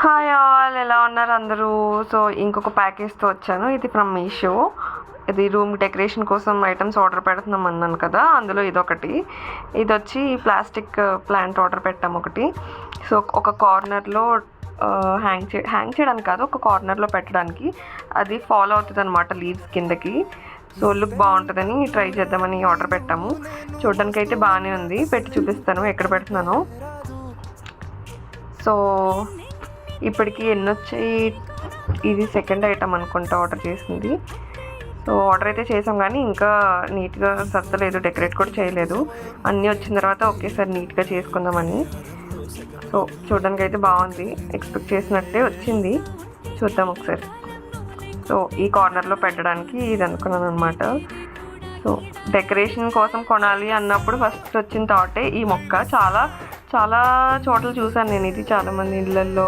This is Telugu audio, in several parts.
హాయ్ ఆల్, ఎలా ఉన్నారు అందరూ? సో ఇంకొక ప్యాకేజ్తో వచ్చాను. ఇది ఫ్రమ్ మీషో. ఇది రూమ్ డెకరేషన్ కోసం ఐటమ్స్ ఆర్డర్ పెడుతున్నాం అన్నాను కదా, అందులో ఇదొకటి. ఇది వచ్చి ప్లాస్టిక్ ప్లాంట్ ఆర్డర్ పెట్టాము ఒకటి. సో ఒక కార్నర్లో హ్యాంగ్ చేయడానికి కాదు, ఒక కార్నర్లో పెట్టడానికి. అది ఫాలో అవుతుంది అనమాట లీవ్స్ కిందకి. సో లుక్ బాగుంటుందని ట్రై చేద్దామని ఆర్డర్ పెట్టాము. చూడడానికి అయితే బాగానే ఉంది. పెట్టి చూపిస్తాను ఎక్కడ పెడుతున్నాను. సో ఇప్పటికి ఎన్ని వచ్చాయి? ఇది సెకండ్ ఐటమ్ అనుకుంటా ఆర్డర్ చేసింది. సో ఆర్డర్ అయితే చేసాం కానీ ఇంకా నీట్గా సర్దలేదు, డెకరేట్ కూడా చేయలేదు. అన్నీ వచ్చిన తర్వాత ఒకేసారి నీట్గా చేసుకుందామని. సో చూడడానికి అయితే బాగుంది, ఎక్స్పెక్ట్ చేసినట్టే వచ్చింది. చూద్దాం ఒకసారి. సో ఈ కార్నర్లో పెట్టడానికి ఇది అనుకున్నాను అనమాట. సో డెకరేషన్ కోసం కొనాలి అన్నప్పుడు ఫస్ట్ వచ్చిన థాటే ఈ మొక్క. చాలా చాలా చోట్ల చూసాను నేను ఇది, చాలామంది ఇళ్ళల్లో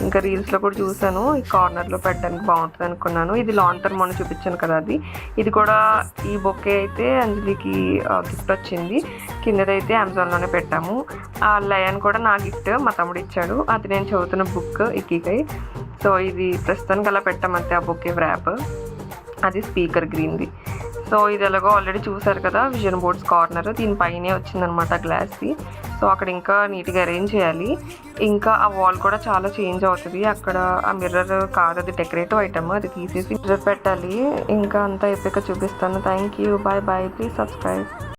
ఇంకా రీల్స్లో కూడా చూసాను. ఈ కార్నర్లో పెట్టడానికి బాగుంటుంది అనుకున్నాను. ఇది లాన్ టర్మ్ అని చూపించాను కదా, అది. ఇది కూడా ఈ బొకే అయితే అంజలికి గిఫ్ట్ వచ్చింది. కిందదైతే అమెజాన్లోనే పెట్టాము. ఆ లయన్ కూడా నా గిఫ్ట్, మా తమ్ముడు ఇచ్చాడు. అది నేను చదువుతున్న బుక్ ఇక్కికై. సో ఇది ప్రస్తుతానికి అలా పెట్టామంతే. ఆ బొకే వ్రాప్ అది స్పీకర్ గ్రీన్ది. సో ఇది ఎలాగో ఆల్రెడీ చూసారు కదా, విజన్ బోర్డ్స్ కార్నర్ దీనిపైనే వచ్చిందనమాట గ్లాస్ది. సో అక్కడ ఇంకా నీట్గా అరేంజ్ చేయాలి. ఇంకా ఆ వాల్ కూడా చాలా చేంజ్ అవుతుంది. అక్కడ ఆ మిర్రర్ కాదు, అది డెకరేటివ్ ఐటమ్, అది తీసేసి మిర్రర్ పెట్టాలి. ఇంకా అంతా అయిపోయాక చూపిస్తాను. Thank you, bye bye, please subscribe.